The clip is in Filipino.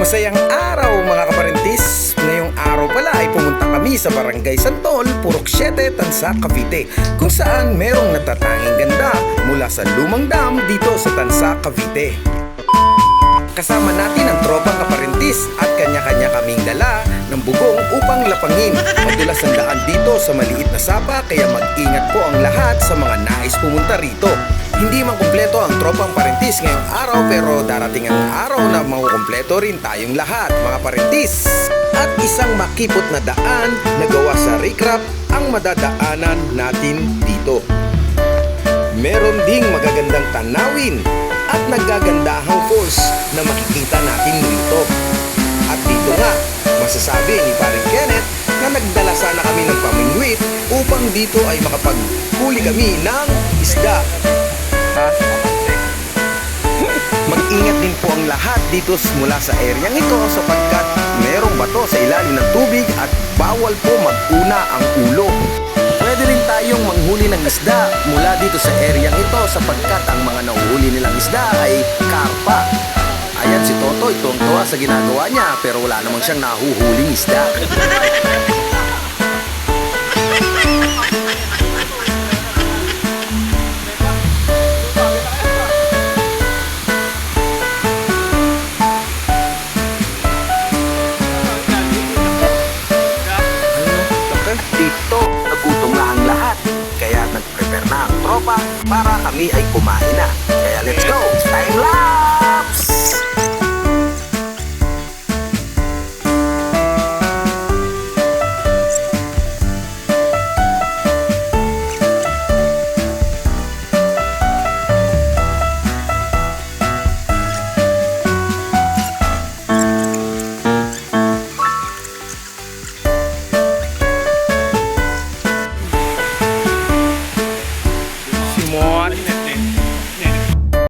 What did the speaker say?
Masayang araw mga kaparintis. Ngayong araw pala ay pumunta kami sa Barangay Santol, Purok 7, Tansa, Cavite, kung saan merong natatanging ganda mula sa lumang dam dito sa Tansa, Cavite. Kasama natin ang tropang kaparintis at kanya-kanya kaming dala ng bugong upang lapangin. Madulas ang daan dito sa maliit na sapa, kaya mag-ingat po ang lahat sa mga nais pumunta rito. Hindi man kumpleto ang tropang parintis ngayong araw, pero darating ang araw na makukumpleto rin tayong lahat mga parintis. At isang makipot na daan na gawa sa rikrap ang madadaanan natin dito. Meron ding magagandang tanawin at nagagandahang falls na makikita natin dito. At dito nga, masasabi ni Paring Kenneth na nagdala sana kami ng pamingwit upang dito ay makapaghuli kami ng isda. Mag-ingat din po ang lahat dito mula sa areang ito sapagkat merong bato sa ilalim ng tubig at bawal po mag-una ang ulo. Pwede rin tayong manghuli ng isda mula dito sa areang ito sapagkat ang mga nahuhuli nilang isda ay karpa. Ayan si Toto, tuwang-tuwa sa ginagawa niya pero wala namang siyang nahuhuling isda. Dito, nagutom na ang lahat. Kaya nag-prepare na ang tropa para kami ay kumain na. Kaya let's go! Time lapse!